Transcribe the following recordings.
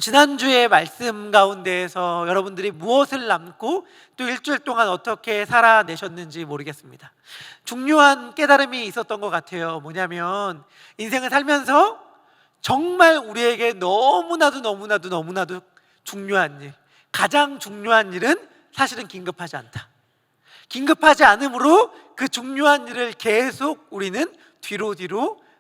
지난주에 말씀 가운데에서 여러분들이 무엇을 남고 또 일주일 동안 어떻게 살아내셨는지 모르겠습니다. 중요한 깨달음이 있었던 것 같아요. 뭐냐면 인생을 살면서 정말 우리에게 너무나도 중요한 일, 가장 중요한 일은 사실은 긴급하지 않다. 긴급하지 않으므로 그 중요한 일을 계속 우리는 뒤로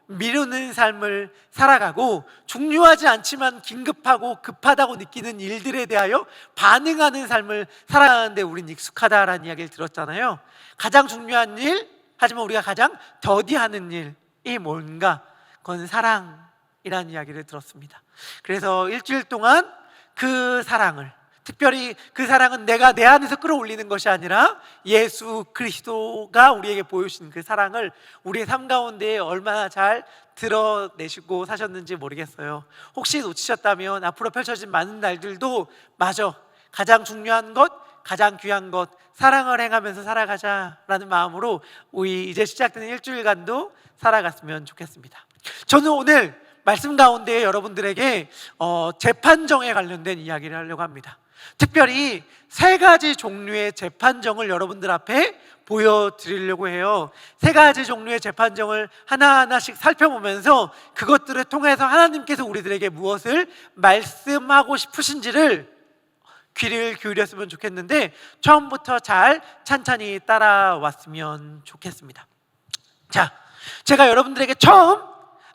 미루는 삶을 살아가고, 중요하지 않지만 긴급하고 급하다고 느끼는 일들에 대하여 반응하는 삶을 살아가는데 우린 익숙하다라는 이야기를 들었잖아요. 가장 중요한 일, 하지만 우리가 가장 더디하는 일이 뭔가? 그건 사랑이라는 이야기를 들었습니다. 그래서 일주일 동안 그 사랑을, 특별히 그 사랑은 내가 내 안에서 끌어올리는 것이 아니라 예수 그리스도가 우리에게 보여주신 그 사랑을 우리의 삶 가운데 얼마나 잘 드러내시고 사셨는지 모르겠어요. 혹시 놓치셨다면 앞으로 펼쳐진 많은 날들도 가장 중요한 것, 가장 귀한 것, 사랑을 행하면서 살아가자라는 마음으로 우리 이제 시작되는 일주일간도 살아갔으면 좋겠습니다. 저는 오늘 말씀 가운데 여러분들에게 재판정에 관련된 이야기를 하려고 합니다. 특별히 3가지 종류의 재판정을 여러분들 앞에 보여드리려고 해요. 3가지 종류의 재판정을 하나하나씩 살펴보면서 그것들을 통해서 하나님께서 우리들에게 무엇을 말씀하고 싶으신지를 귀를 기울였으면 좋겠는데, 처음부터 잘 찬찬히 따라왔으면 좋겠습니다. 자, 제가 여러분들에게 처음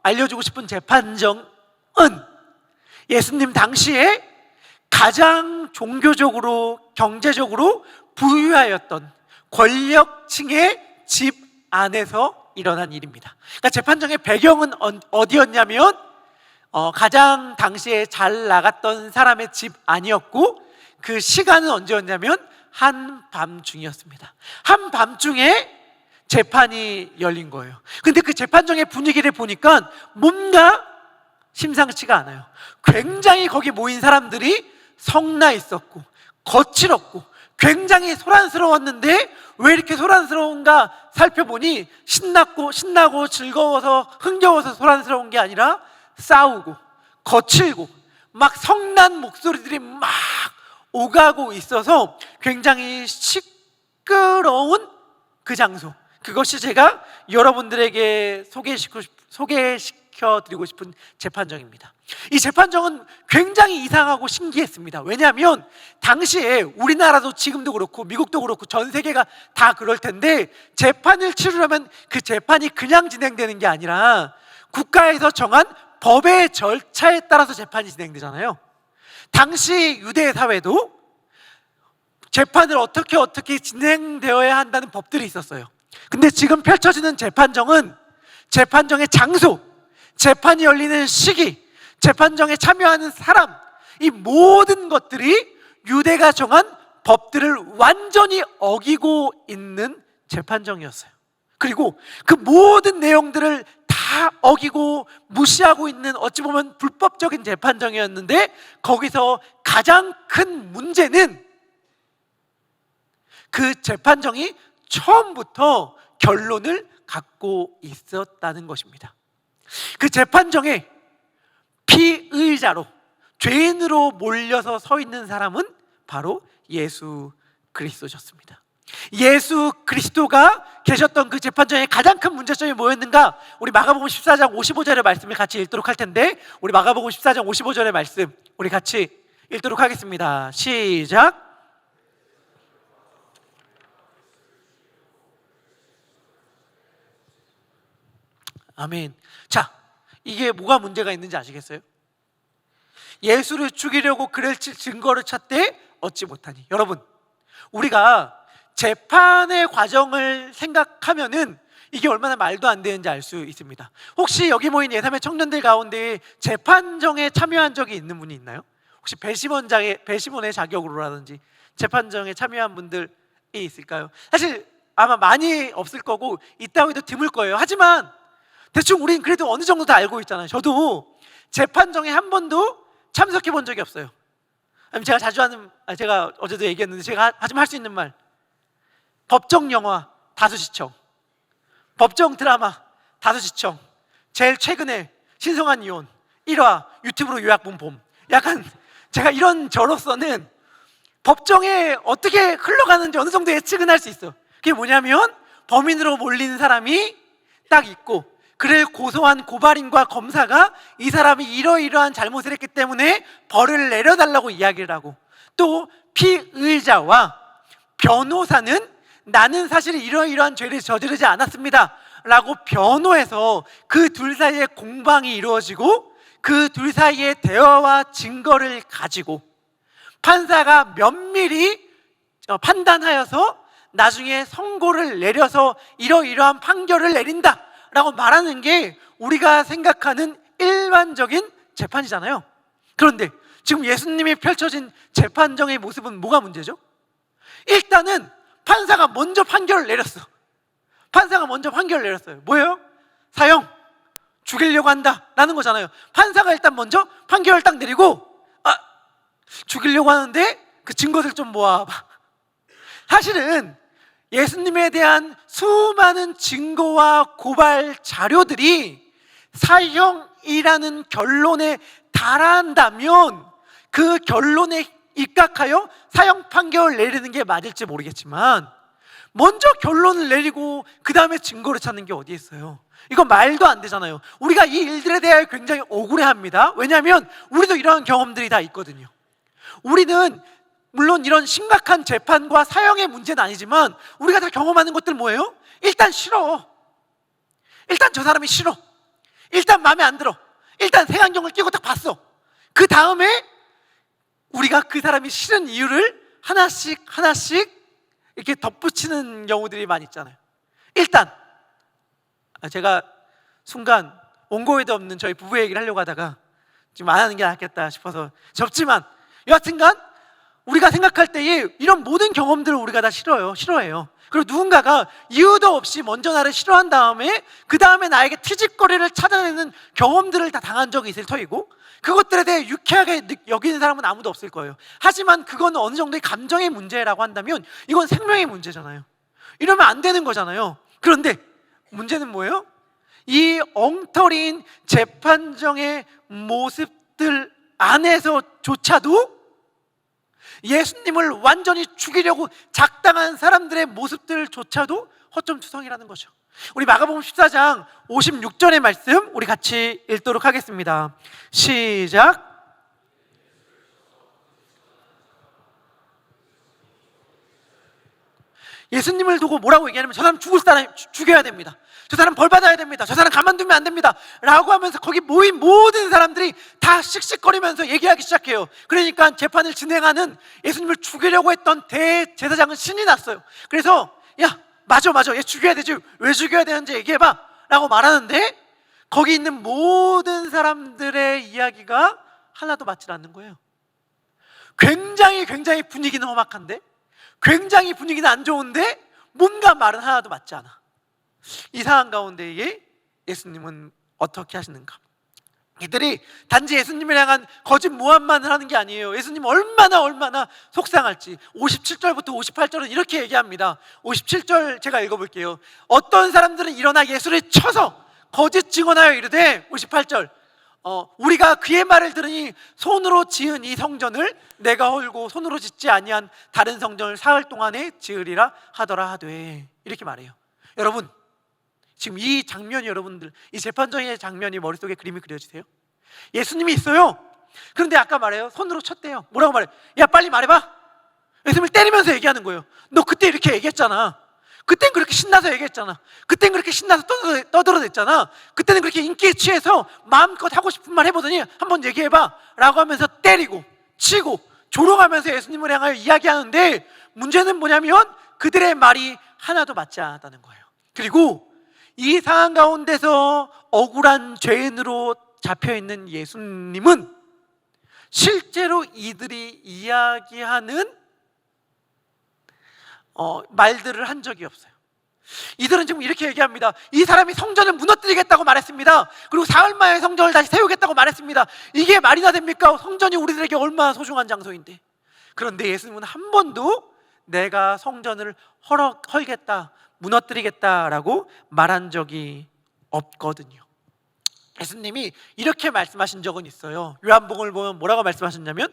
알려주고 싶은 재판정은 예수님 당시에 가장 종교적으로, 경제적으로 부유하였던 권력층의 집 안에서 일어난 일입니다. 그러니까 재판정의 배경은 어디였냐면 가장 당시에 잘 나갔던 사람의 집 아니었고, 그 시간은 언제였냐면 한밤중이었습니다. 한밤중에 재판이 열린 거예요. 근데 그 재판정의 분위기를 보니까 뭔가 심상치가 않아요. 굉장히 거기 모인 사람들이 성나 있었고 거칠었고 굉장히 소란스러웠는데, 왜 이렇게 소란스러운가 살펴보니 신나고 즐거워서 흥겨워서 소란스러운 게 아니라 싸우고 거칠고 막 성난 목소리들이 막 오가고 있어서 굉장히 시끄러운 그 장소, 그것이 제가 여러분들에게 소개시켜드리고 싶은 재판정입니다. 이 재판정은 굉장히 이상하고 신기했습니다. 왜냐하면 당시에 우리나라도 지금도 그렇고 미국도 그렇고 전 세계가 다 그럴 텐데, 재판을 치르려면 그 재판이 그냥 진행되는 게 아니라 국가에서 정한 법의 절차에 따라서 재판이 진행되잖아요. 당시 유대 사회도 재판을 어떻게 진행되어야 한다는 법들이 있었어요. 근데 지금 펼쳐지는 재판정은 재판정의 장소, 재판이 열리는 시기, 재판정에 참여하는 사람, 이 모든 것들이 유대가 정한 법들을 완전히 어기고 있는 재판정이었어요. 그리고 그 모든 내용들을 다 어기고 무시하고 있는, 어찌 보면 불법적인 재판정이었는데, 거기서 가장 큰 문제는 그 재판정이 처음부터 결론을 갖고 있었다는 것입니다. 그 재판정에 피의자로, 죄인으로 몰려서 서 있는 사람은 바로 예수 그리스도셨습니다. 예수 그리스도가 계셨던 그 재판정의 가장 큰 문제점이 뭐였는가? 우리 마가복음 14장 55절의 말씀을 같이 읽도록 할 텐데, 우리 마가복음 14장 55절의 말씀 우리 같이 읽도록 하겠습니다. 시작. 아멘. 자, 이게 뭐가 문제가 있는지 아시겠어요? 예수를 죽이려고 그를 칠 증거를 찾되 얻지 못하니. 여러분, 우리가 재판의 과정을 생각하면은 이게 얼마나 말도 안 되는지 알 수 있습니다. 혹시 여기 모인 예3의 청년들 가운데 재판정에 참여한 적이 있는 분이 있나요? 혹시 배심원의 자격으로라든지 재판정에 참여한 분들이 있을까요? 사실 아마 많이 없을 거고 있다고 해도 드물 거예요. 하지만 대충 우린 그래도 어느 정도 다 알고 있잖아요. 저도 재판정에 한 번도 참석해 본 적이 없어요. 제가 자주 하는, 제가 어제도 얘기했는데 제가 하지만 할 수 있는 말, 법정 영화 다수시청, 법정 드라마 다수시청, 제일 최근에 신성한 이혼 1화 유튜브로 요약 본 봄, 약간 제가 이런 저로서는 법정에 어떻게 흘러가는지 어느 정도 예측은 할 수 있어. 그게 뭐냐면 범인으로 몰린 사람이 딱 있고, 그를 고소한 고발인과 검사가 이 사람이 이러이러한 잘못을 했기 때문에 벌을 내려달라고 이야기를 하고, 또 피의자와 변호사는 나는 사실 이러이러한 죄를 저지르지 않았습니다 라고 변호해서 그 둘 사이에 공방이 이루어지고, 그 둘 사이의 대화와 증거를 가지고 판사가 면밀히 판단하여서 나중에 선고를 내려서 이러이러한 판결을 내린다 라고 말하는 게 우리가 생각하는 일반적인 재판이잖아요. 그런데 지금 예수님이 펼쳐진 재판정의 모습은 뭐가 문제죠? 일단은 판사가 먼저 판결을 내렸어. 판사가 먼저 판결을 내렸어요. 뭐예요? 사형, 죽이려고 한다 라는 거잖아요. 판사가 일단 먼저 판결을 딱 내리고, 죽이려고 하는데 그 증거들 좀 모아봐. 사실은 예수님에 대한 수많은 증거와 고발 자료들이 사형이라는 결론에 달한다면 그 결론에 입각하여 사형 판결을 내리는 게 맞을지 모르겠지만, 먼저 결론을 내리고 그 다음에 증거를 찾는 게 어디 있어요? 이건 말도 안 되잖아요. 우리가 이 일들에 대해 굉장히 억울해합니다. 왜냐하면 우리도 이러한 경험들이 다 있거든요. 우리는 물론 이런 심각한 재판과 사형의 문제는 아니지만 우리가 다 경험하는 것들 뭐예요? 일단 싫어. 일단 저 사람이 싫어. 일단 마음에 안 들어. 일단 색안경을 끼고 딱 봤어. 그 다음에 우리가 그 사람이 싫은 이유를 하나씩 이렇게 덧붙이는 경우들이 많이 있잖아요. 일단 제가 순간 원고에도 없는 저희 부부 얘기를 하려고 하다가 지금 안 하는 게 낫겠다 싶어서 접지만, 여하튼간 우리가 생각할 때에 이런 모든 경험들을 우리가 다 싫어해요. 그리고 누군가가 이유도 없이 먼저 나를 싫어한 다음에 그 다음에 나에게 트집거리를 찾아내는 경험들을 다 당한 적이 있을 터이고, 그것들에 대해 유쾌하게 여기는 사람은 아무도 없을 거예요. 하지만 그건 어느 정도의 감정의 문제라고 한다면 이건 생명의 문제잖아요. 이러면 안 되는 거잖아요. 그런데 문제는 뭐예요? 이 엉터리인 재판정의 모습들 안에서조차도 예수님을 완전히 죽이려고 작당한 사람들의 모습들조차도 허점투성이라는 거죠. 우리 마가복음 14장 56절의 말씀 우리 같이 읽도록 하겠습니다. 시작. 예수님을 두고 뭐라고 얘기하냐면, 저 사람 죽을 사람 죽여야 됩니다. 저 사람 벌 받아야 됩니다. 저 사람 가만두면 안 됩니다 라고 하면서 거기 모인 모든 사람들이 다 씩씩거리면서 얘기하기 시작해요. 그러니까 재판을 진행하는 예수님을 죽이려고 했던 대제사장은 신이 났어요. 그래서 야, 맞아 얘 죽여야 되지, 왜 죽여야 되는지 얘기해봐 라고 말하는데, 거기 있는 모든 사람들의 이야기가 하나도 맞지 않는 거예요. 굉장히 분위기는 험악한데, 굉장히 분위기는 안 좋은데 뭔가 말은 하나도 맞지 않아. 이 상황 가운데에 예수님은 어떻게 하시는가? 이들이 단지 예수님을 향한 거짓 모함만을 하는 게 아니에요. 예수님 얼마나 속상할지. 57절부터 58절은 이렇게 얘기합니다. 57절 제가 읽어볼게요. 어떤 사람들은 일어나 예수를 쳐서 거짓 증언하여 이르되, 58절 우리가 그의 말을 들으니 손으로 지은 이 성전을 내가 헐고 손으로 짓지 아니한 다른 성전을 사흘 동안에 지으리라 하더라 하되, 이렇게 말해요. 여러분, 지금 이 장면이, 여러분들 이 재판정의 장면이 머릿속에 그림이 그려지세요? 예수님이 있어요. 그런데 아까 말해요, 손으로 쳤대요. 뭐라고 말해? 야, 빨리 말해봐. 예수님을 때리면서 얘기하는 거예요. 너 그때 이렇게 얘기했잖아. 그땐 그렇게 신나서 얘기했잖아. 그땐 그렇게 신나서 떠들어댔잖아. 그때는 그렇게 인기에 취해서 마음껏 하고 싶은 말 해보더니 한번 얘기해봐 라고 하면서 때리고 치고 조롱하면서 예수님을 향하여 이야기하는데, 문제는 뭐냐면 그들의 말이 하나도 맞지 않았다는 거예요. 그리고 이 상황 가운데서 억울한 죄인으로 잡혀있는 예수님은 실제로 이들이 이야기하는 말들을 한 적이 없어요. 이들은 지금 이렇게 얘기합니다. 이 사람이 성전을 무너뜨리겠다고 말했습니다. 그리고 사흘 만에 성전을 다시 세우겠다고 말했습니다. 이게 말이나 됩니까? 성전이 우리들에게 얼마나 소중한 장소인데. 그런데 예수님은 한 번도 내가 성전을 헐겠다, 무너뜨리겠다라고 말한 적이 없거든요. 예수님이 이렇게 말씀하신 적은 있어요. 요한복음을 보면 뭐라고 말씀하셨냐면,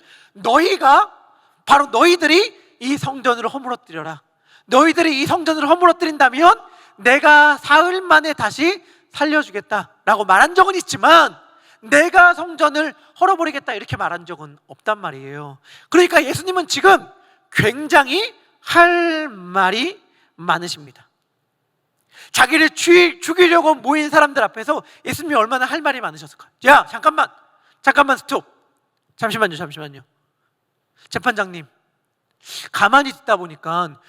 바로 너희들이 이 성전을 허물어뜨려라. 너희들이 이 성전을 허물어뜨린다면 내가 사흘 만에 다시 살려주겠다라고 말한 적은 있지만, 내가 성전을 헐어버리겠다 이렇게 말한 적은 없단 말이에요. 그러니까 예수님은 지금 굉장히 할 말이 많으십니다. 자기를 죽이려고 모인 사람들 앞에서 예수님이 얼마나 할 말이 많으셨을까요? 야, 잠깐만 스톱. 잠시만요. 재판장님, 가만히 듣다 보니까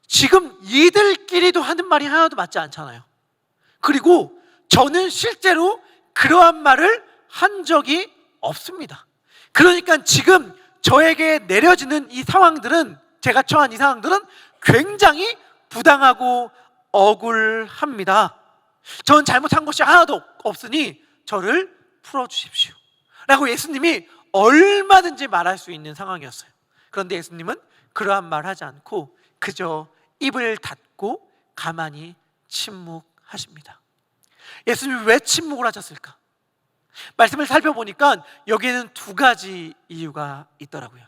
지금 이들끼리도 하는 말이 하나도 맞지 않잖아요. 그리고 저는 실제로 그러한 말을 한 적이 없습니다. 그러니까 지금 저에게 내려지는 이 상황들은, 제가 처한 이 상황들은 굉장히 부당하고 억울합니다. 전 잘못한 것이 하나도 없으니 저를 풀어주십시오 라고 예수님이 얼마든지 말할 수 있는 상황이었어요. 그런데 예수님은 그러한 말 하지 않고 그저 입을 닫고 가만히 침묵하십니다. 예수님이 왜 침묵을 하셨을까? 말씀을 살펴보니까 여기에는 두 가지 이유가 있더라고요.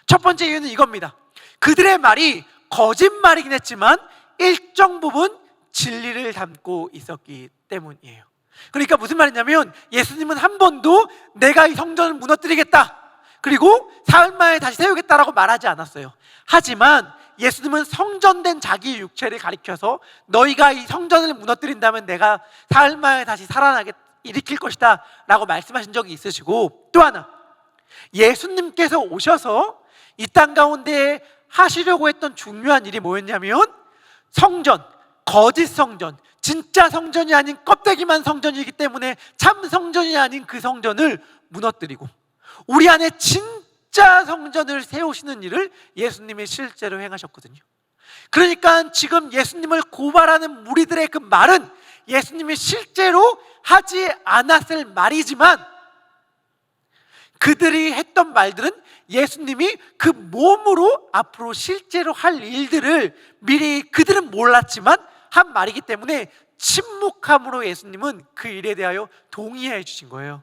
첫 번째 이유는 이겁니다. 그들의 말이 거짓말이긴 했지만 일정 부분 진리를 담고 있었기 때문이에요. 그러니까 무슨 말이냐면, 예수님은 한 번도 내가 이 성전을 무너뜨리겠다, 그리고 사흘 만에 다시 세우겠다라고 말하지 않았어요. 하지만 예수님은 성전된 자기 육체를 가리켜서 너희가 이 성전을 무너뜨린다면 내가 사흘 만에 다시 살아나게 일으킬 것이다 라고 말씀하신 적이 있으시고, 또 하나, 예수님께서 오셔서 이 땅 가운데 하시려고 했던 중요한 일이 뭐였냐면, 성전, 거짓 성전, 진짜 성전이 아닌 껍데기만 성전이기 때문에 참 성전이 아닌 그 성전을 무너뜨리고 우리 안에 진짜 성전을 세우시는 일을 예수님이 실제로 행하셨거든요. 그러니까 지금 예수님을 고발하는 무리들의 그 말은 예수님이 실제로 하지 않았을 말이지만, 그들이 했던 말들은 예수님이 그 몸으로 앞으로 실제로 할 일들을 미리 그들은 몰랐지만 한 말이기 때문에 침묵함으로 예수님은 그 일에 대하여 동의해 주신 거예요.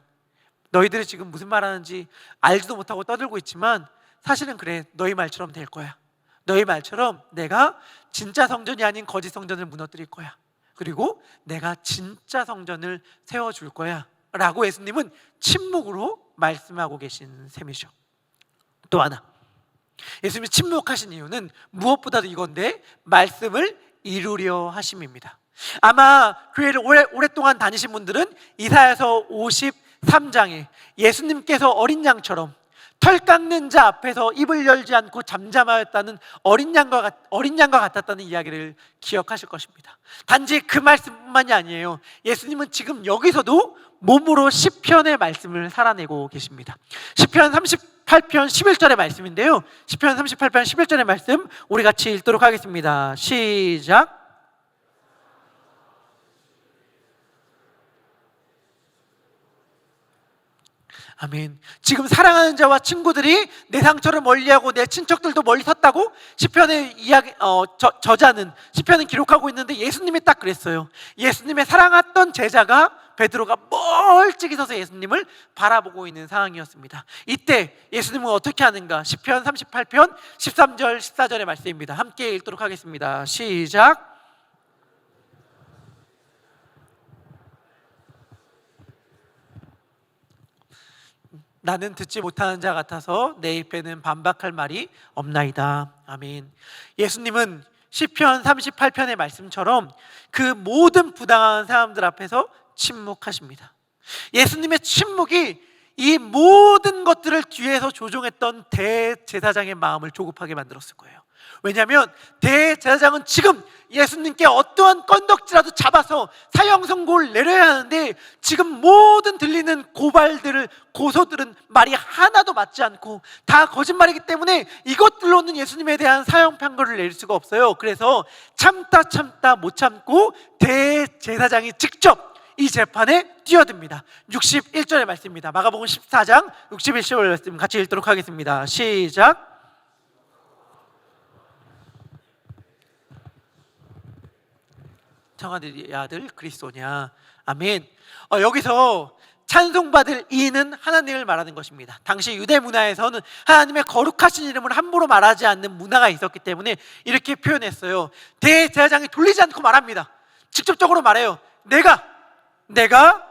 너희들이 지금 무슨 말하는지 알지도 못하고 떠들고 있지만 사실은 그래, 너희 말처럼 될 거야. 너희 말처럼 내가 진짜 성전이 아닌 거짓 성전을 무너뜨릴 거야. 그리고 내가 진짜 성전을 세워줄 거야 라고 예수님은 침묵으로 말씀하고 계신 셈이죠. 또 하나, 예수님이 침묵하신 이유는 무엇보다도 이건데, 말씀을 이루려 하심입니다. 아마 교회를 오랫동안 다니신 분들은 이사야서 53장에 예수님께서 어린 양처럼 털 깎는 자 앞에서 입을 열지 않고 잠잠하였다는 어린 양과 같았다는 이야기를 기억하실 것입니다. 단지 그 말씀뿐만이 아니에요. 예수님은 지금 여기서도 몸으로 시편의 말씀을 살아내고 계십니다. 시편 38편 11절의 말씀인데요, 시편 38편 11절의 말씀 우리 같이 읽도록 하겠습니다. 시작. 아멘. 지금 사랑하는 자와 친구들이 내 상처를 멀리하고 내 친척들도 멀리 섰다고 시편의 저자는 시편은 기록하고 있는데, 예수님이 딱 그랬어요. 예수님의 사랑했던 제자가 베드로가 멀찍이 서서 예수님을 바라보고 있는 상황이었습니다. 이때 예수님은 어떻게 하는가? 시편 38편 13절 14절의 말씀입니다. 함께 읽도록 하겠습니다. 시작. 나는 듣지 못하는 자 같아서 내 입에는 반박할 말이 없나이다. 아멘. 예수님은 시편 38편의 말씀처럼 그 모든 부당한 사람들 앞에서 침묵하십니다. 예수님의 침묵이 이 모든 것들을 뒤에서 조종했던 대제사장의 마음을 조급하게 만들었을 거예요. 왜냐하면 대제사장은 지금 예수님께 어떠한 건덕지라도 잡아서 사형 선고를 내려야 하는데, 지금 모든 들리는 고소들은 말이 하나도 맞지 않고 다 거짓말이기 때문에 이것들로는 예수님에 대한 사형 판결을 내릴 수가 없어요. 그래서 참다 못 참고 대제사장이 직접 이 재판에 뛰어듭니다. 61절의 말씀입니다. 마가복음 14장 61절 말씀 같이 읽도록 하겠습니다. 시작. 청하늘의 아들 그리스도냐. 아멘. 여기서 찬송받을 이는 하나님을 말하는 것입니다. 당시 유대 문화에서는 하나님의 거룩하신 이름을 함부로 말하지 않는 문화가 있었기 때문에 이렇게 표현했어요. 대제사장이 돌리지 않고 말합니다. 직접적으로 말해요. 내가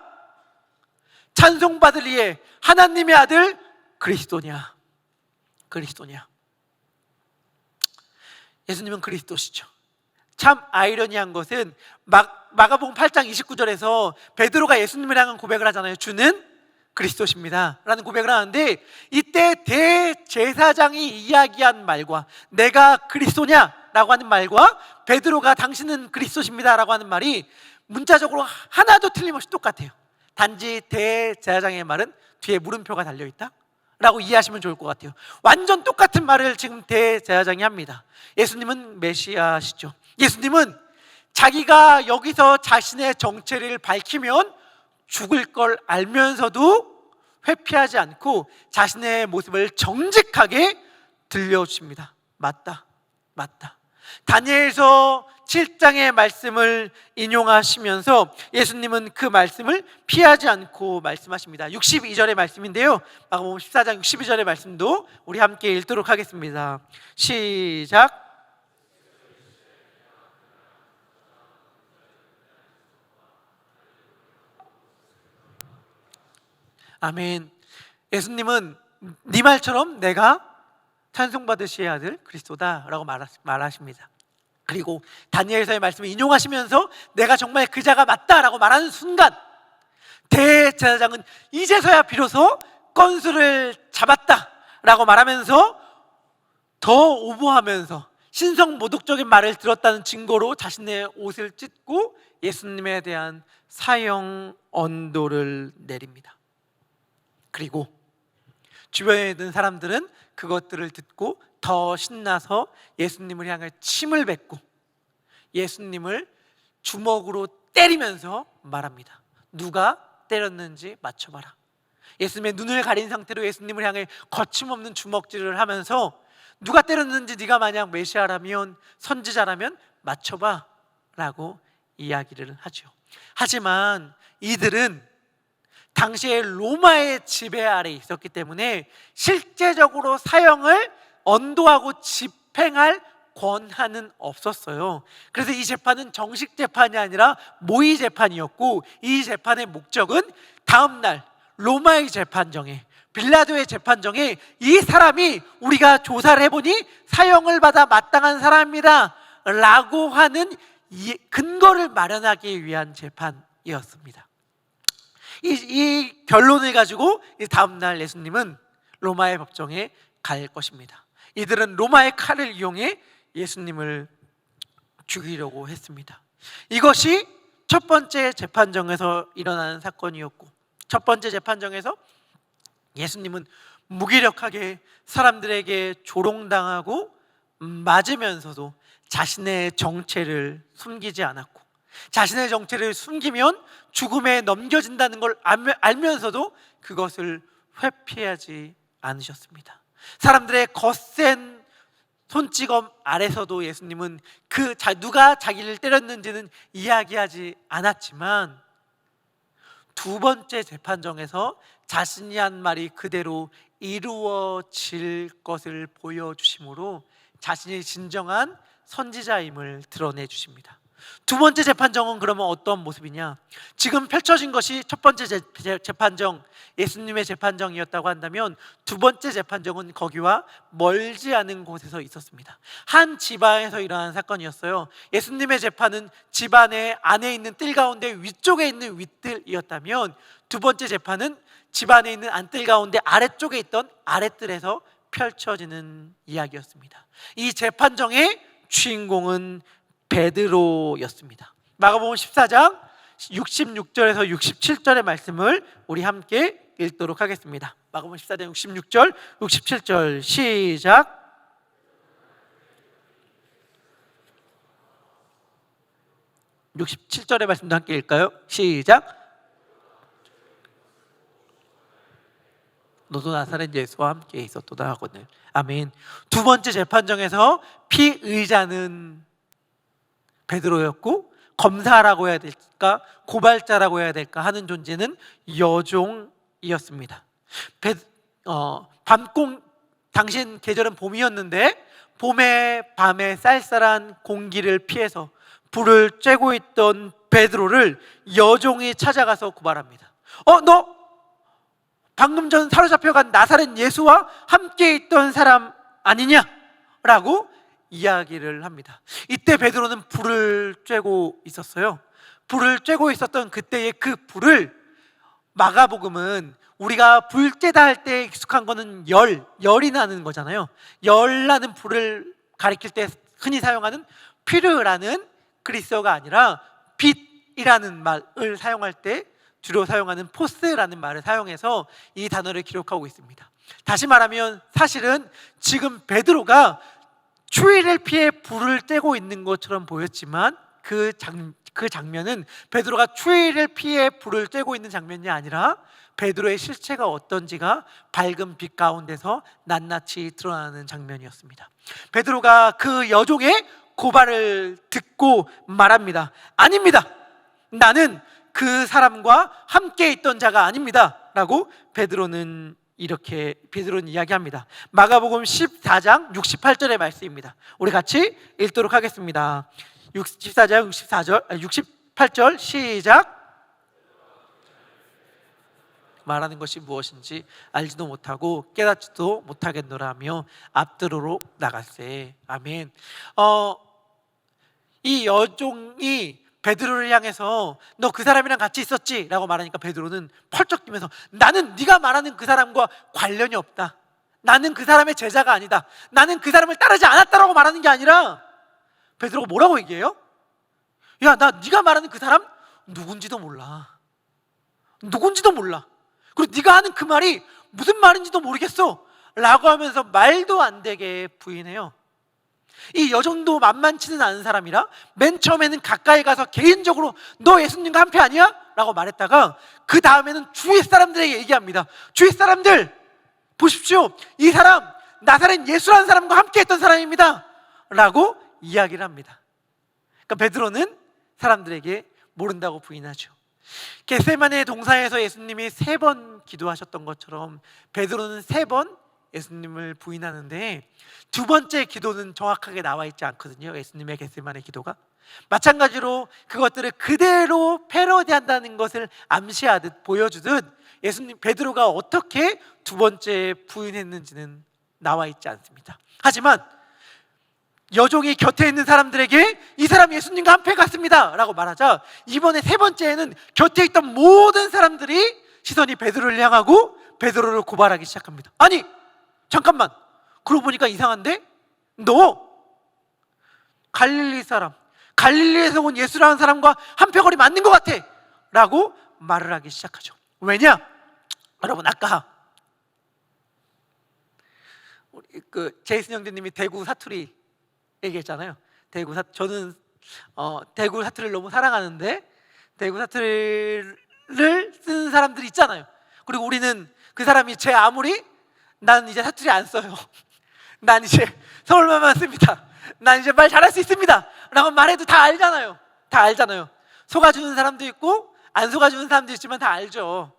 찬송받을 이의 하나님의 아들 그리스도냐. 예수님은 그리스도시죠. 참 아이러니한 것은 마가복음 8장 29절에서 베드로가 예수님을 향한 고백을 하잖아요. 주는 그리스도십니다 라는 고백을 하는데, 이때 대제사장이 이야기한 말과 내가 그리스도냐 라고 하는 말과 베드로가 당신은 그리스도십니다 라고 하는 말이 문자적으로 하나도 틀림없이 똑같아요. 단지 대제사장의 말은 뒤에 물음표가 달려있다 라고 이해하시면 좋을 것 같아요. 완전 똑같은 말을 지금 대제사장이 합니다. 예수님은 메시아시죠. 예수님은 자기가 여기서 자신의 정체를 밝히면 죽을 걸 알면서도 회피하지 않고 자신의 모습을 정직하게 들려주십니다. 맞다. 다니엘서 7장의 말씀을 인용하시면서 예수님은 그 말씀을 피하지 않고 말씀하십니다. 62절의 말씀인데요, 마가복음 14장 62절의 말씀도 우리 함께 읽도록 하겠습니다. 시작. 아멘. 예수님은 네 말처럼 내가 찬송받으시의 아들 그리스도다라고 말하십니다. 그리고 다니엘서의 말씀을 인용하시면서 내가 정말 그 자가 맞다라고 말하는 순간 대제사장은 이제서야 비로소 건수를 잡았다라고 말하면서 더 오버하면서 신성모독적인 말을 들었다는 증거로 자신의 옷을 찢고 예수님에 대한 사형 언도를 내립니다. 그리고 주변에 있는 사람들은 그것들을 듣고 더 신나서 예수님을 향해 침을 뱉고 예수님을 주먹으로 때리면서 말합니다. 누가 때렸는지 맞춰봐라. 예수님의 눈을 가린 상태로 예수님을 향해 거침없는 주먹질을 하면서 누가 때렸는지 네가 만약 메시아라면, 선지자라면 맞춰봐 라고 이야기를 하죠. 하지만 이들은 당시에 로마의 지배 아래 있었기 때문에 실제적으로 사형을 언도하고 집행할 권한은 없었어요. 그래서 이 재판은 정식 재판이 아니라 모의 재판이었고, 이 재판의 목적은 다음날 로마의 재판정에, 빌라도의 재판정에 이 사람이 우리가 조사를 해보니 사형을 받아 마땅한 사람이다 라고 하는 근거를 마련하기 위한 재판이었습니다. 이 결론을 가지고 다음날 예수님은 로마의 법정에 갈 것입니다. 이들은 로마의 칼을 이용해 예수님을 죽이려고 했습니다. 이것이 첫 번째 재판정에서 일어나는 사건이었고, 첫 번째 재판정에서 예수님은 무기력하게 사람들에게 조롱당하고 맞으면서도 자신의 정체를 숨기지 않았고, 자신의 정체를 숨기면 죽음에 넘겨진다는 걸 알면서도 그것을 회피하지 않으셨습니다. 사람들의 거센 손찌검 아래서도 예수님은 누가 자기를 때렸는지는 이야기하지 않았지만, 두 번째 재판정에서 자신이 한 말이 그대로 이루어질 것을 보여주심으로 자신이 진정한 선지자임을 드러내 주십니다. 두 번째 재판정은 그러면 어떤 모습이냐? 지금 펼쳐진 것이 첫 번째 재판정, 예수님의 재판정이었다고 한다면, 두 번째 재판정은 거기와 멀지 않은 곳에서 있었습니다. 한 집안에서 일어난 사건이었어요. 예수님의 재판은 집안의 안에 있는 뜰 가운데 위쪽에 있는 윗뜰이었다면, 두 번째 재판은 집안에 있는 안뜰 가운데 아래쪽에 있던 아랫뜰에서 펼쳐지는 이야기였습니다. 이 재판정의 주인공은 베드로였습니다. 마가복음 14장 66절에서 67절의 말씀을 우리 함께 읽도록 하겠습니다. 마가복음 14장 66절, 67절 시작. (67절의) 말씀도 함께 읽을까요? 시작. 너도 나사렛 예수와 함께 있었도다 하거늘. 아멘. 두 번째 재판정에서 피의자는 베드로였고, 검사라고 해야 될까, 고발자라고 해야 될까 하는 존재는 여종이었습니다. 당신 계절은 봄이었는데 밤에 쌀쌀한 공기를 피해서 불을 쬐고 있던 베드로를 여종이 찾아가서 고발합니다. 너 방금 전 사로잡혀간 나사렛 예수와 함께 있던 사람 아니냐? 라고 이야기를 합니다. 이때 베드로는 불을 쬐고 있었어요. 불을 쬐고 있었던 그때의 그 불을, 마가복음은 우리가 불 쬐다 할 때 익숙한 거는 열이 나는 거잖아요. 열 나는 불을 가리킬 때 흔히 사용하는 피르라는 그리스어가 아니라 빛이라는 말을 사용할 때 주로 사용하는 포스라는 말을 사용해서 이 단어를 기록하고 있습니다. 다시 말하면 사실은 지금 베드로가 추위를 피해 불을 쬐고 있는 것처럼 보였지만 그 장면은 베드로가 추위를 피해 불을 쬐고 있는 장면이 아니라 베드로의 실체가 어떤지가 밝은 빛 가운데서 낱낱이 드러나는 장면이었습니다. 베드로가 그 여종의 고발을 듣고 말합니다. 아닙니다. 나는 그 사람과 함께 있던 자가 아닙니다. 라고 베드로는 이야기합니다. 마가복음 14장 68절의 말씀입니다. 우리 같이 읽도록 하겠습니다. 14장 68절 시작. 말하는 것이 무엇인지 알지도 못하고 깨닫지도 못하겠노라며 앞뒤로 나갔세. 아멘. 이 여종이 베드로를 향해서 너 그 사람이랑 같이 있었지? 라고 말하니까 베드로는 펄쩍 뛰면서 나는 네가 말하는 그 사람과 관련이 없다. 나는 그 사람의 제자가 아니다. 나는 그 사람을 따르지 않았다라고 말하는 게 아니라 베드로가 뭐라고 얘기해요? 야, 나 네가 말하는 그 사람 누군지도 몰라. 그리고 네가 하는 그 말이 무슨 말인지도 모르겠어 라고 하면서 말도 안 되게 부인해요. 이 여종도 만만치는 않은 사람이라 맨 처음에는 가까이 가서 개인적으로 너 예수님과 한패 아니야? 라고 말했다가 그 다음에는 주위 사람들에게 얘기합니다. 주위 사람들 보십시오, 이 사람 나사렛 예수라는 사람과 함께 했던 사람입니다 라고 이야기를 합니다. 그러니까 베드로는 사람들에게 모른다고 부인하죠. 겟세마네 동산에서 예수님이 3번 기도하셨던 것처럼 베드로는 3번 예수님을 부인하는데 두 번째 기도는 정확하게 나와 있지 않거든요. 예수님의 겟세마네 기도가 마찬가지로 그것들을 그대로 패러디한다는 것을 암시하듯 보여주듯 베드로가 어떻게 두 번째 부인했는지는 나와 있지 않습니다. 하지만 여종이 곁에 있는 사람들에게 이 사람 예수님과 한패 갔습니다 라고 말하자 이번에 3번째에는 곁에 있던 모든 사람들이 시선이 베드로를 향하고 베드로를 고발하기 시작합니다. 아니 잠깐만, 그러고 보니까 이상한데? 너 갈릴리 사람, 갈릴리에서 온 예수라는 사람과 한패거리 맞는 것 같아 라고 말을 하기 시작하죠. 왜냐? 여러분 아까 제이슨 형제님이 대구 사투리 얘기했잖아요. 저는 대구 사투리를 너무 사랑하는데 대구 사투리를 쓰는 사람들이 있잖아요. 그리고 우리는 그 사람이 난 이제 사투리 안 써요. 난 이제 서울말만 씁니다. 난 이제 말 잘할 수 있습니다 라고 말해도 다 알잖아요. 속아주는 사람도 있고 안 속아주는 사람도 있지만 다 알죠.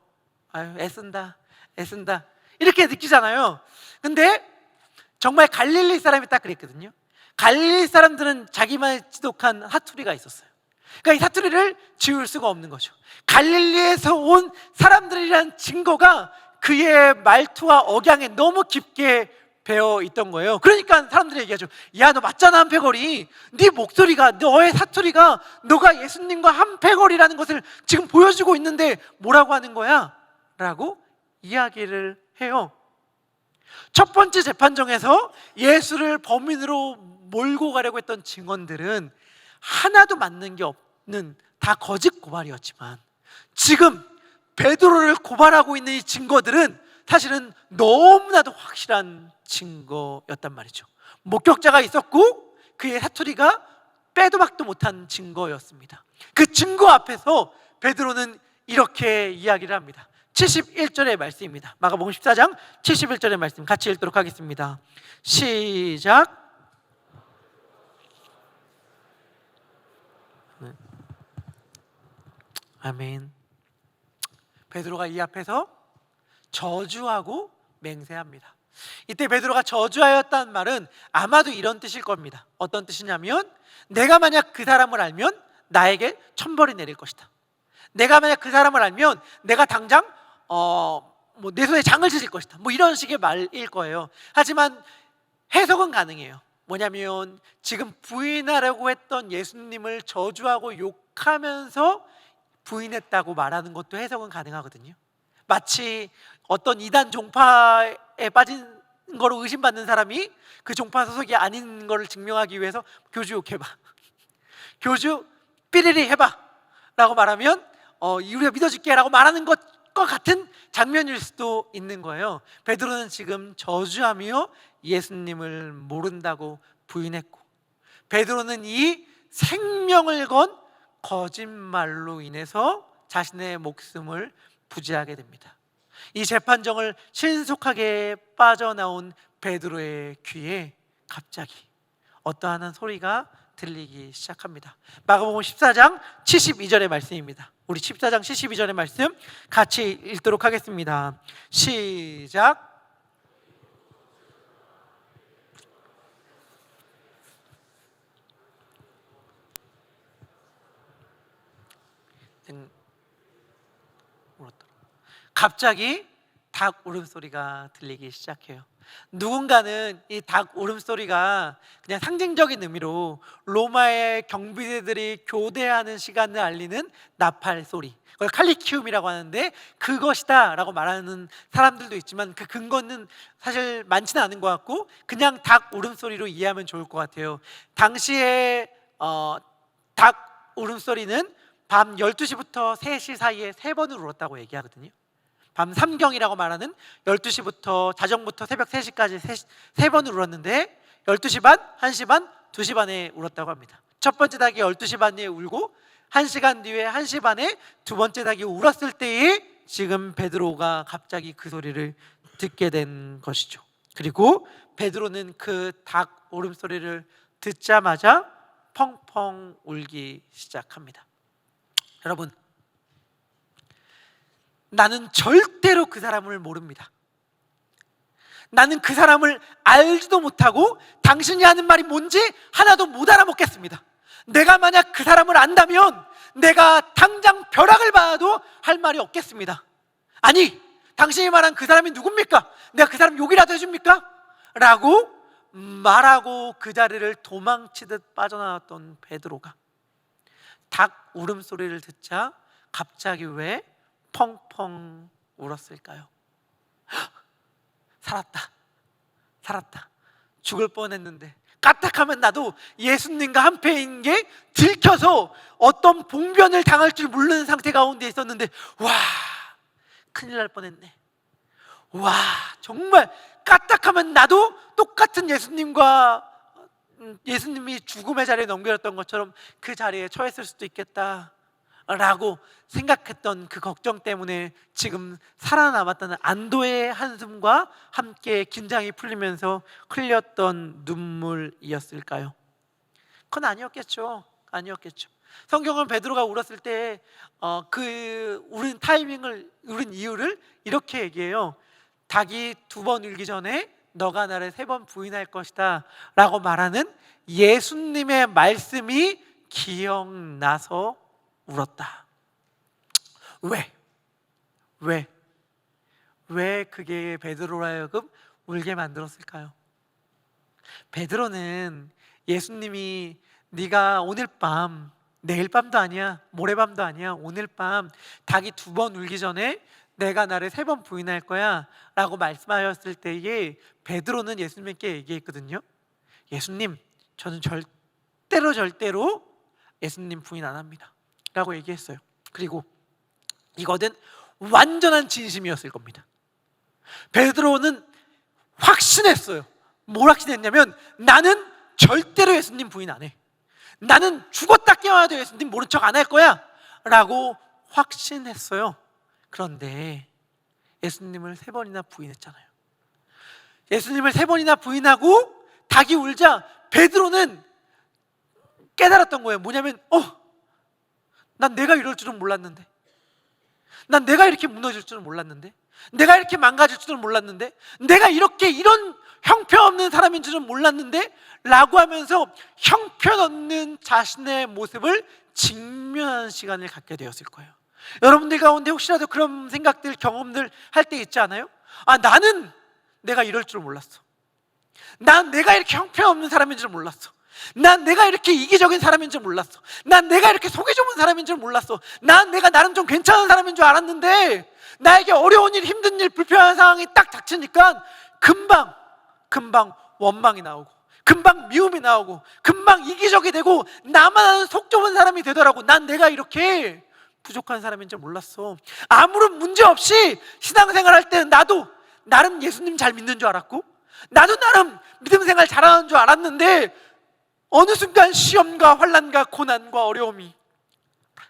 아유, 애쓴다 이렇게 느끼잖아요. 근데 정말 갈릴리 사람이 딱 그랬거든요. 갈릴리 사람들은 자기만의 지독한 사투리가 있었어요. 그러니까 이 사투리를 지울 수가 없는 거죠. 갈릴리에서 온 사람들이라는 증거가 그의 말투와 억양에 너무 깊게 배어 있던 거예요. 그러니까 사람들이 얘기하죠. 야, 너 맞잖아, 한패거리. 네 목소리가, 너의 사투리가 너가 예수님과 한패거리라는 것을 지금 보여주고 있는데 뭐라고 하는 거야? 라고 이야기를 해요. 첫 번째 재판정에서 예수를 범인으로 몰고 가려고 했던 증언들은 하나도 맞는 게 없는 다 거짓 고발이었지만 지금 베드로를 고발하고 있는 이 증거들은 사실은 너무나도 확실한 증거였단 말이죠. 목격자가 있었고 그의 사투리가 빼도 박도 못한 증거였습니다. 그 증거 앞에서 베드로는 이렇게 이야기를 합니다. 71절의 말씀입니다. 마가복음 14장 71절의 말씀 같이 읽도록 하겠습니다. 시작. 아멘. 베드로가 이 앞에서 저주하고 맹세합니다. 이때 베드로가 저주하였다는 말은 아마도 이런 뜻일 겁니다. 어떤 뜻이냐면, 내가 만약 그 사람을 알면 나에게 천벌이 내릴 것이다. 내가 만약 그 사람을 알면 내가 당장 내 손에 장을 지질 것이다. 이런 식의 말일 거예요. 하지만 해석은 가능해요. 뭐냐면 지금 부인하려고 했던 예수님을 저주하고 욕하면서 부인했다고 말하는 것도 해석은 가능하거든요. 마치 어떤 이단 종파에 빠진 거로 의심받는 사람이 그 종파 소속이 아닌 거를 증명하기 위해서 교주 욕해봐, 교주 삐리리 해봐 라고 말하면 우리가 믿어줄게 라고 말하는 것과 같은 장면일 수도 있는 거예요. 베드로는 지금 저주하며 예수님을 모른다고 부인했고, 베드로는 이 생명을 건 거짓말로 인해서 자신의 목숨을 부지하게 됩니다. 이 재판정을 신속하게 빠져나온 베드로의 귀에 갑자기 어떠한 소리가 들리기 시작합니다. 마가복음 14장 72절의 말씀입니다. 우리 14장 72절의 말씀 같이 읽도록 하겠습니다. 시작. 갑자기 닭 울음소리가 들리기 시작해요. 누군가는 이 닭 울음소리가 그냥 상징적인 의미로 로마의 경비대들이 교대하는 시간을 알리는 나팔 소리, 그걸 칼리키움이라고 하는데 그것이다 라고 말하는 사람들도 있지만 그 근거는 사실 많지는 않은 것 같고 그냥 닭 울음소리로 이해하면 좋을 것 같아요. 당시에 닭 울음소리는 밤 12시부터 3시 사이에 3번을 울었다고 얘기하거든요. 밤 삼경이라고 말하는 12시부터 자정부터 새벽 3시까지 3번을 울었는데 12시 반, 1시 반, 2시 반에 울었다고 합니다. 첫 번째 닭이 12시 반에 울고 1시간 뒤에 1시 반에 두 번째 닭이 울었을 때에 지금 베드로가 갑자기 그 소리를 듣게 된 것이죠. 그리고 베드로는 그 닭 울음소리를 듣자마자 펑펑 울기 시작합니다. 여러분, 나는 절대로 그 사람을 모릅니다. 나는 그 사람을 알지도 못하고 당신이 하는 말이 뭔지 하나도 못 알아먹겠습니다. 내가 만약 그 사람을 안다면 내가 당장 벼락을 받아도 할 말이 없겠습니다. 아니, 당신이 말한 그 사람이 누굽니까? 내가 그 사람 욕이라도 해줍니까? 라고 말하고 그 자리를 도망치듯 빠져나왔던 베드로가 닭 울음소리를 듣자 갑자기 왜 펑펑 울었을까요? 살았다. 죽을 뻔했는데 까딱하면 나도 예수님과 한패인 게 들켜서 어떤 봉변을 당할 줄 모르는 상태 가운데 있었는데 와, 큰일 날 뻔했네. 와, 정말 까딱하면 나도 똑같은 예수님이 죽음의 자리에 넘겨졌던 것처럼 그 자리에 처했을 수도 있겠다 라고 생각했던 그 걱정 때문에 지금 살아남았다는 안도의 한숨과 함께 긴장이 풀리면서 흘렸던 눈물이었을까요? 그건 아니었겠죠. 성경은 베드로가 울었을 때 울은 타이밍을, 울은 이유를 이렇게 얘기해요. 닭이 2번 울기 전에 너가 나를 3번 부인할 것이다 라고 말하는 예수님의 말씀이 기억나서 울었다. 왜 그게 베드로로 하여금 울게 만들었을까요? 베드로는 예수님이 네가 오늘 밤, 내일 밤도 아니야, 모레 밤도 아니야, 오늘 밤 닭이 2번 울기 전에 내가 나를 3번 부인할 거야 라고 말씀하셨을 때에 베드로는 예수님께 얘기했거든요. 예수님, 저는 절대로 예수님 부인 안 합니다 라고 얘기했어요. 그리고 이거는 완전한 진심이었을 겁니다. 베드로는 확신했어요. 뭘 확신했냐면 나는 절대로 예수님 부인 안 해. 나는 죽었다 깨어나도 예수님 모른 척 안 할 거야 라고 확신했어요. 그런데 예수님을 3번이나 부인했잖아요. 예수님을 3번이나 부인하고 닭이 울자 베드로는 깨달았던 거예요. 뭐냐면 난 내가 이럴 줄은 몰랐는데 난 내가 이렇게 무너질 줄은 몰랐는데, 내가 이렇게 망가질 줄은 몰랐는데, 내가 이렇게 이런 형편없는 사람인 줄은 몰랐는데 라고 하면서 형편없는 자신의 모습을 직면하는 시간을 갖게 되었을 거예요. 여러분들 가운데 혹시라도 그런 생각들, 경험들 할 때 있지 않아요? 아, 나는 내가 이럴 줄 몰랐어. 난 내가 이렇게 형편없는 사람인 줄 몰랐어. 난 내가 이렇게 이기적인 사람인 줄 몰랐어. 난 내가 이렇게 속이 좁은 사람인 줄 몰랐어. 난 내가 나름 좀 괜찮은 사람인 줄 알았는데, 나에게 어려운 일, 힘든 일, 불편한 상황이 딱 닥치니까 금방 원망이 나오고, 금방 미움이 나오고, 금방 이기적이 되고, 나만 아는 속 좁은 사람이 되더라고. 난 내가 이렇게 부족한 사람인 줄 몰랐어. 아무런 문제 없이 신앙생활 할 때는 나도 나름 예수님 잘 믿는 줄 알았고, 나도 나름 믿음 생활 잘하는 줄 알았는데, 어느 순간 시험과 환난과 고난과 어려움이,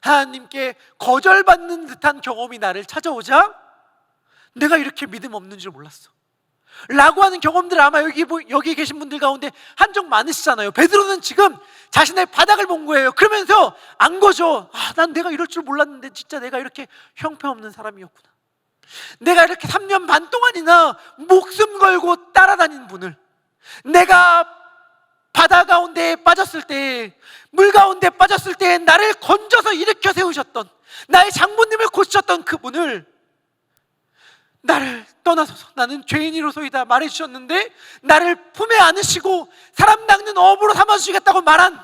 하나님께 거절받는 듯한 경험이 나를 찾아오자 내가 이렇게 믿음 없는 줄 몰랐어 라고 하는 경험들, 아마 여기 계신 분들 가운데 한정 많으시잖아요. 베드로는 지금 자신의 바닥을 본 거예요. 그러면서 안 거죠. 아, 난 내가 이럴 줄 몰랐는데 진짜 내가 이렇게 형편없는 사람이었구나. 내가 이렇게 3년 반 동안이나 목숨 걸고 따라다닌 분을, 내가 바다 가운데 빠졌을 때, 물 가운데 빠졌을 때 나를 건져서 일으켜 세우셨던, 나의 장모님을 고치셨던 그분을 나를 떠나서서 나는 죄인이로소이다 말해주셨는데, 나를 품에 안으시고 사람 낚는 어부로 삼아주시겠다고 말한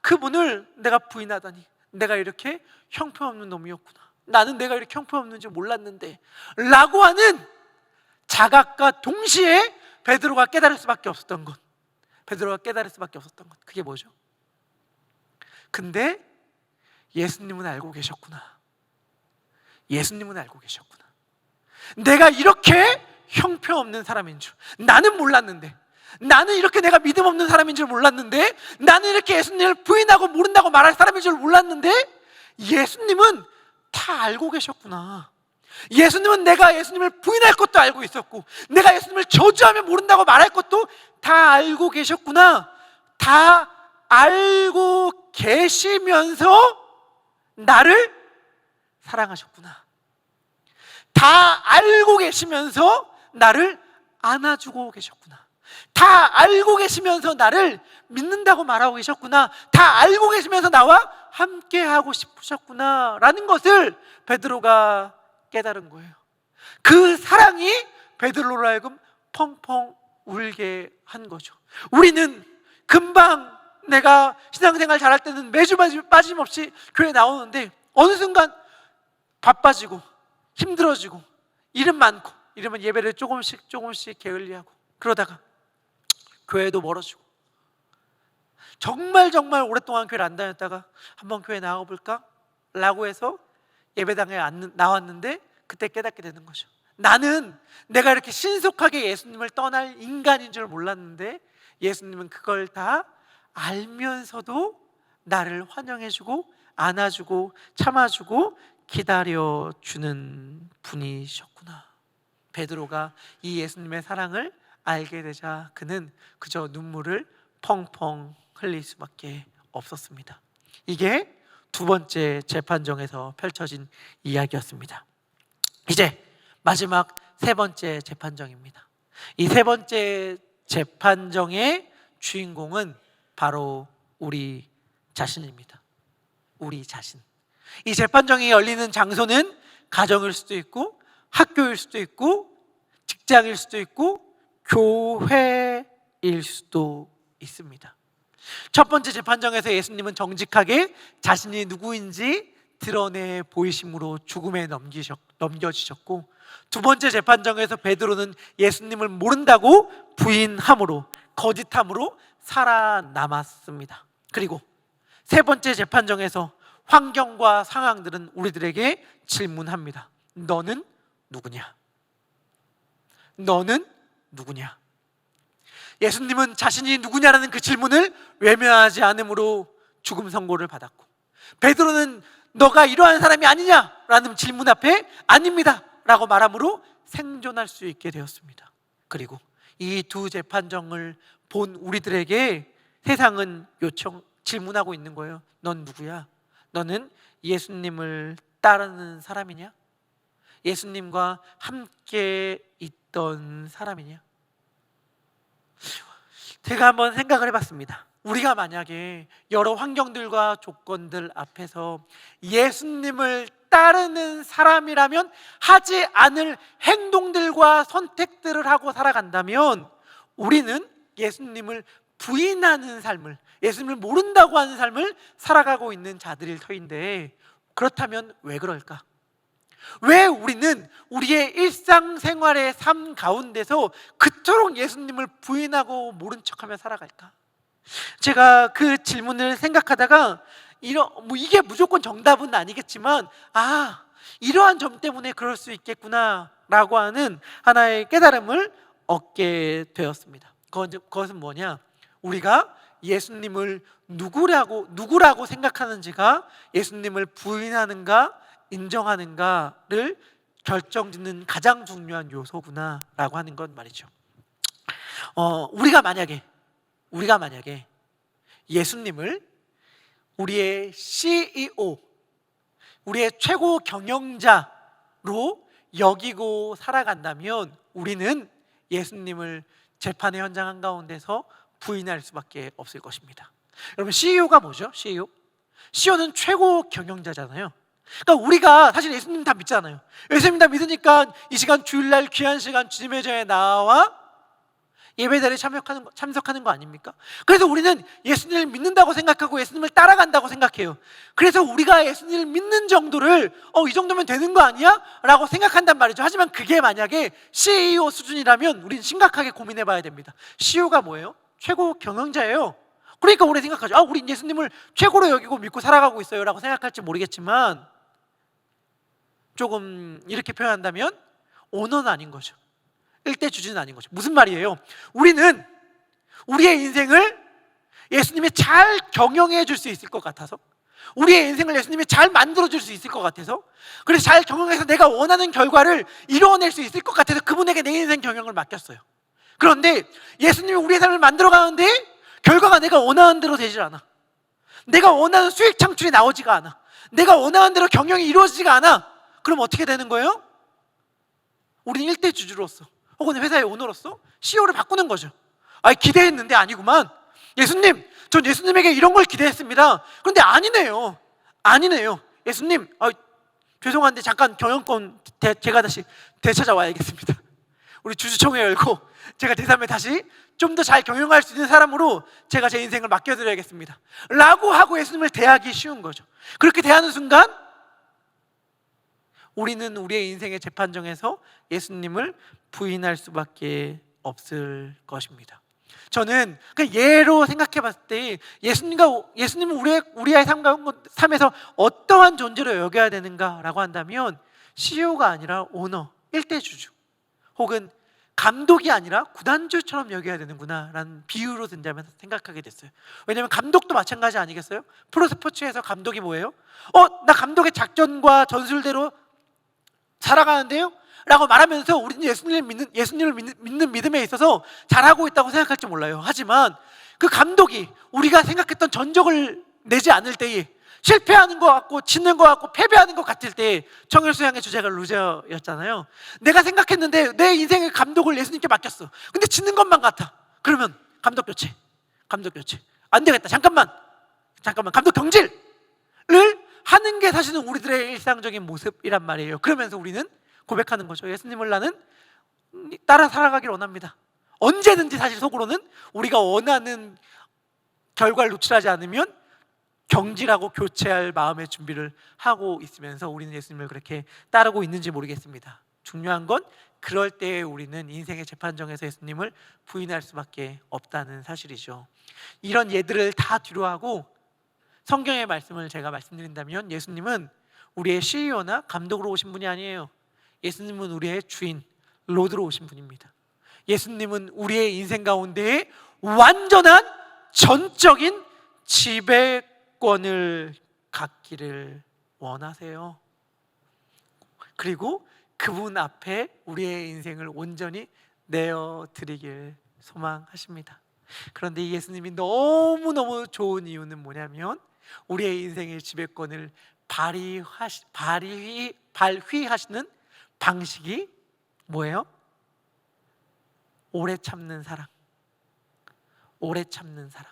그분을 내가 부인하다니, 내가 이렇게 형편없는 놈이었구나. 나는 내가 이렇게 형편없는 줄 몰랐는데 라고 하는 자각과 동시에 베드로가 깨달을 수밖에 없었던 것, 그게 뭐죠? 근데 예수님은 알고 계셨구나. 내가 이렇게 형편없는 사람인 줄 나는 몰랐는데, 나는 이렇게 내가 믿음 없는 사람인 줄 몰랐는데, 나는 이렇게 예수님을 부인하고 모른다고 말할 사람인 줄 몰랐는데, 예수님은 다 알고 계셨구나. 예수님은 내가 예수님을 부인할 것도 알고 있었고, 내가 예수님을 저주하며 모른다고 말할 것도 다 알고 계셨구나. 다 알고 계시면서 나를 사랑하셨구나. 다 알고 계시면서 나를 안아주고 계셨구나. 다 알고 계시면서 나를 믿는다고 말하고 계셨구나. 다 알고 계시면서 나와 함께 하고 싶으셨구나 라는 것을 베드로가 깨달은 거예요. 그 사랑이 베드로로 하여금 펑펑 울게 한 거죠. 우리는 금방, 내가 신앙생활 잘할 때는 매주 빠짐없이 교회 나오는데, 어느 순간 바빠지고 힘들어지고 일은 많고, 이러면 예배를 조금씩 게을리하고, 그러다가 교회도 멀어지고, 정말 오랫동안 교회를 안 다녔다가 한번 교회 나가볼까? 라고 해서 예배당에 나왔는데 그때 깨닫게 되는 거죠. 나는 내가 이렇게 신속하게 예수님을 떠날 인간인 줄 몰랐는데, 예수님은 그걸 다 알면서도 나를 환영해주고 안아주고 참아주고 기다려주는 분이셨구나. 베드로가 이 예수님의 사랑을 알게 되자 그는 그저 눈물을 펑펑 흘릴 수밖에 없었습니다. 이게 두 번째 재판정에서 펼쳐진 이야기였습니다. 이제 마지막 세 번째 재판정입니다. 이 세 번째 재판정의 주인공은 바로 우리 자신입니다. 우리 자신. 이 재판정이 열리는 장소는 가정일 수도 있고, 학교일 수도 있고, 직장일 수도 있고, 교회일 수도 있습니다. 첫 번째 재판정에서 예수님은 정직하게 자신이 누구인지 드러내 보이심으로 죽음에 넘겨지셨고, 두 번째 재판정에서 베드로는 예수님을 모른다고 부인함으로, 거짓함으로 살아남았습니다. 그리고 세 번째 재판정에서 환경과 상황들은 우리들에게 질문합니다. 너는 누구냐? 너는 누구냐? 예수님은 자신이 누구냐라는 그 질문을 외면하지 않음으로 죽음 선고를 받았고, 베드로는 너가 이러한 사람이 아니냐라는 질문 앞에 아닙니다 라고 말함으로 생존할 수 있게 되었습니다. 그리고 이 두 재판정을 본 우리들에게 세상은 질문하고 있는 거예요. 넌 누구야? 너는 예수님을 따르는 사람이냐? 예수님과 함께 있던 사람이냐? 제가 한번 생각을 해봤습니다. 우리가 만약에 여러 환경들과 조건들 앞에서 예수님을 따르는 사람이라면 하지 않을 행동들과 선택들을 하고 살아간다면 우리는 예수님을 부인하는 삶을, 예수님을 모른다고 하는 삶을 살아가고 있는 자들일 터인데, 그렇다면 왜 그럴까? 왜 우리는 우리의 일상생활의 삶 가운데서 그토록 예수님을 부인하고 모른 척하며 살아갈까? 제가 그 질문을 생각하다가 이게 무조건 정답은 아니겠지만 이러한 점 때문에 그럴 수 있겠구나 라고 하는 하나의 깨달음을 얻게 되었습니다. 그것은 뭐냐? 우리가 예수님을 누구라고 생각하는지가 예수님을 부인하는가 인정하는가를 결정짓는 가장 중요한 요소구나 라고 하는 건 말이죠. 우리가 만약에 예수님을 우리의 CEO, 우리의 최고 경영자로 여기고 살아간다면 우리는 예수님을 재판의 현장 한가운데서 부인할 수밖에 없을 것입니다. 여러분, CEO가 뭐죠? CEO는 최고 경영자잖아요. 그러니까 우리가 사실 예수님 다 믿잖아요. 예수님 다 믿으니까 이 시간 주일날 귀한 시간 주님의 전에 나와 예배자리에 참석하는 거 아닙니까? 그래서 우리는 예수님을 믿는다고 생각하고 예수님을 따라간다고 생각해요. 그래서 우리가 예수님을 믿는 정도를 이 정도면 되는 거 아니야? 라고 생각한단 말이죠. 하지만 그게 만약에 CEO 수준이라면 우리는 심각하게 고민해 봐야 됩니다. CEO가 뭐예요? 최고 경영자예요. 그러니까 우리 생각하죠. 우리 예수님을 최고로 여기고 믿고 살아가고 있어요 라고 생각할지 모르겠지만, 조금 이렇게 표현한다면 오너는 아닌 거죠. 일대주주는 아닌 거죠. 무슨 말이에요? 우리는 우리의 인생을 예수님이 잘 경영해 줄 수 있을 것 같아서, 우리의 인생을 예수님이 잘 만들어 줄 수 있을 것 같아서, 그래서 잘 경영해서 내가 원하는 결과를 이루어낼 수 있을 것 같아서 그분에게 내 인생 경영을 맡겼어요. 그런데 예수님이 우리의 삶을 만들어 가는데 결과가 내가 원하는 대로 되질 않아. 내가 원하는 수익 창출이 나오지가 않아. 내가 원하는 대로 경영이 이루어지지가 않아. 그럼 어떻게 되는 거예요? 우리는 일대주주로서 혹은 회사의 오너로서 CEO를 바꾸는 거죠. 기대했는데 아니구만. 예수님, 전 예수님에게 이런 걸 기대했습니다. 그런데 아니네요. 예수님, 죄송한데 잠깐 경영권 제가 다시 되찾아와야겠습니다. 우리 주주총회 열고 제가 제3에 다시 좀 더 잘 경영할 수 있는 사람으로 제가 제 인생을 맡겨드려야겠습니다 라고 하고 예수님을 대하기 쉬운 거죠. 그렇게 대하는 순간 우리는 우리의 인생의 재판정에서 예수님을 부인할 수밖에 없을 것입니다. 저는 그냥 예로 생각해 봤을 때 예수님은 우리의 삶에서 어떠한 존재로 여겨야 되는가라고 한다면 CEO가 아니라 오너, 일대주주 혹은 감독이 아니라 구단주처럼 여겨야 되는구나 라는 비유로 든다면서 생각하게 됐어요. 왜냐하면 감독도 마찬가지 아니겠어요? 프로스포츠에서 감독이 뭐예요? 나 감독의 작전과 전술대로 살아가는데요? 라고 말하면서 우리는 예수님을 믿는 믿음에 있어서 잘하고 있다고 생각할지 몰라요. 하지만 그 감독이 우리가 생각했던 전적을 내지 않을 때에 실패하는 것 같고 지는 것 같고 패배하는 것 같을 때, 정열수양의 주제가 루저였잖아요. 내가 생각했는데 내 인생의 감독을 예수님께 맡겼어. 근데 지는 것만 같아. 그러면 감독 교체 안 되겠다. 잠깐만 감독 경질을 하는 게 사실은 우리들의 일상적인 모습이란 말이에요. 그러면서 우리는 고백하는 거죠. 예수님을 나는 따라 살아가길 원합니다. 언제든지 사실 속으로는 우리가 원하는 결과를 노출하지 않으면 경질하고 교체할 마음의 준비를 하고 있으면서 우리는 예수님을 그렇게 따르고 있는지 모르겠습니다. 중요한 건 그럴 때 우리는 인생의 재판정에서 예수님을 부인할 수밖에 없다는 사실이죠. 이런 예들을 다 뒤로하고 성경의 말씀을 제가 말씀드린다면, 예수님은 우리의 CEO나 감독으로 오신 분이 아니에요. 예수님은 우리의 주인, 로드로 오신 분입니다. 예수님은 우리의 인생 가운데에 완전한 전적인 지배권을 갖기를 원하세요. 그리고 그분 앞에 우리의 인생을 온전히 내어드리길 소망하십니다. 그런데 이 예수님이 너무너무 좋은 이유는 뭐냐면, 우리의 인생의 지배권을 발휘하시는 방식이 뭐예요? 오래 참는 사랑. 오래 참는 사랑.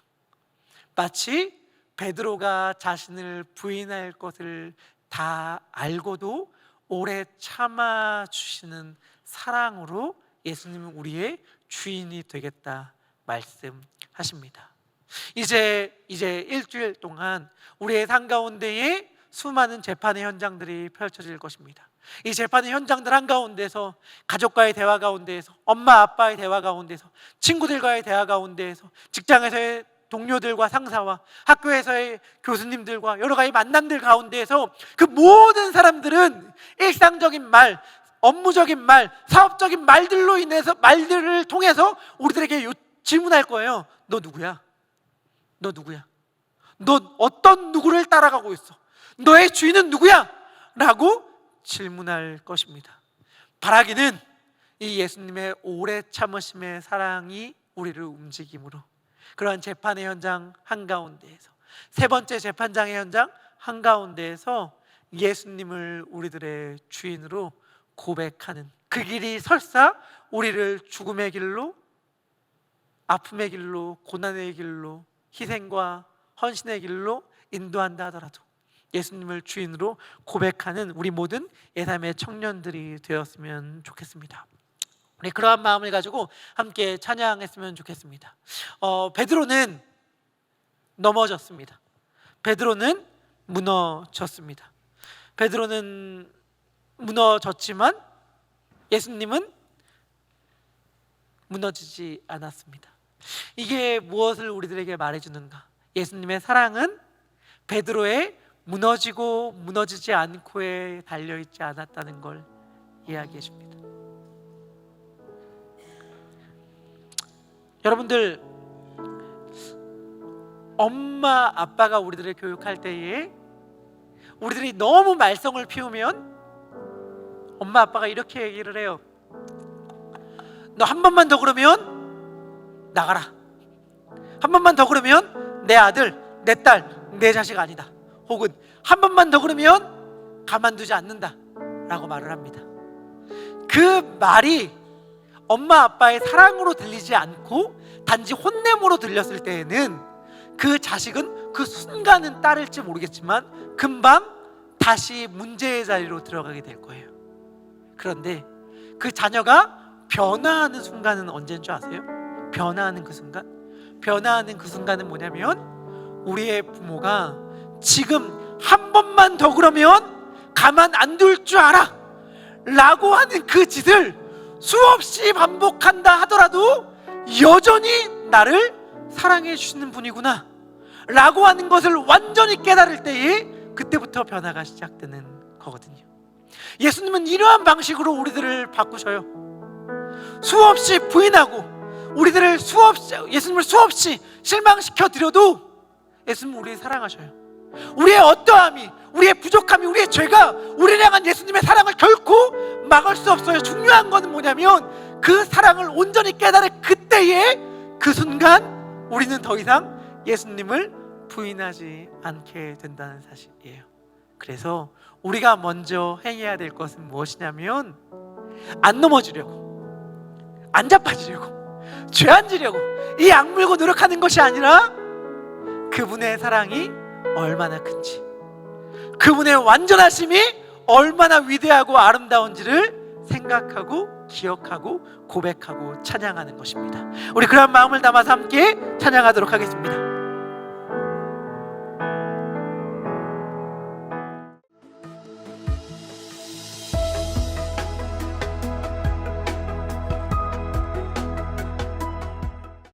마치 베드로가 자신을 부인할 것을 다 알고도 오래 참아주시는 사랑으로 예수님은 우리의 주인이 되겠다 말씀하십니다. 이제 일주일 동안 우리의 삶 가운데에 수많은 재판의 현장들이 펼쳐질 것입니다. 이 재판의 현장들 한가운데서 가족과의 대화 가운데에서, 엄마 아빠의 대화 가운데서, 친구들과의 대화 가운데에서, 직장에서의 동료들과 상사와 학교에서의 교수님들과 여러 가지 만남들 가운데에서 그 모든 사람들은 일상적인 말, 업무적인 말, 사업적인 말들을 통해서 우리들에게 질문할 거예요. 너 누구야? 너 누구야? 너 어떤 누구를 따라가고 있어? 너의 주인은 누구야? 라고 질문할 것입니다. 바라기는 이 예수님의 오래 참으심의 사랑이 우리를 움직임으로 그러한 재판의 현장 한가운데에서, 세 번째 재판장의 현장 한가운데에서 예수님을 우리들의 주인으로 고백하는 그 길이 설사 우리를 죽음의 길로, 아픔의 길로, 고난의 길로, 희생과 헌신의 길로 인도한다 하더라도 예수님을 주인으로 고백하는 우리 모든 예삼의 청년들이 되었으면 좋겠습니다. 우리 그러한 마음을 가지고 함께 찬양했으면 좋겠습니다. 베드로는 넘어졌습니다. 베드로는 무너졌습니다. 베드로는 무너졌지만 예수님은 무너지지 않았습니다. 이게 무엇을 우리들에게 말해주는가? 예수님의 사랑은 베드로의 무너지고 무너지지 않고에 달려있지 않았다는 걸 이야기해 줍니다. 여러분들, 엄마 아빠가 우리들을 교육할 때에 우리들이 너무 말썽을 피우면 엄마 아빠가 이렇게 얘기를 해요. 너 한 번만 더 그러면 나가라. 한 번만 더 그러면 내 아들, 내 딸, 내 자식 아니다. 혹은 한 번만 더 그러면 가만두지 않는다 라고 말을 합니다. 그 말이 엄마 아빠의 사랑으로 들리지 않고 단지 혼냄으로 들렸을 때에는 그 자식은 그 순간은 따를지 모르겠지만 금방 다시 문제의 자리로 들어가게 될 거예요. 그런데 그 자녀가 변화하는 순간은 언제인 줄 아세요? 변화하는 그 순간? 변화하는 그 순간은 뭐냐면 우리의 부모가 지금 한 번만 더 그러면 가만 안 둘 줄 알아 라고 하는 그 짓을 수없이 반복한다 하더라도 여전히 나를 사랑해 주시는 분이구나 라고 하는 것을 완전히 깨달을 때에 그때부터 변화가 시작되는 거거든요. 예수님은 이러한 방식으로 우리들을 바꾸셔요. 수없이 부인하고 우리들을 예수님을 수없이 실망시켜 드려도 예수님은 우리를 사랑하셔요. 우리의 어떠함이, 우리의 부족함이, 우리의 죄가 우리를 향한 예수님의 사랑을 결코 막을 수 없어요. 중요한 것은 뭐냐면 그 사랑을 온전히 깨달을 그때에 그 순간 우리는 더 이상 예수님을 부인하지 않게 된다는 사실이에요. 그래서 우리가 먼저 행해야 될 것은 무엇이냐면 안 넘어지려고, 안 자빠지려고, 죄 안 지려고 이 악물고 노력하는 것이 아니라 그분의 사랑이 얼마나 큰지, 그분의 완전하심이 얼마나 위대하고 아름다운지를 생각하고 기억하고 고백하고 찬양하는 것입니다. 우리 그런 마음을 담아서 함께 찬양하도록 하겠습니다.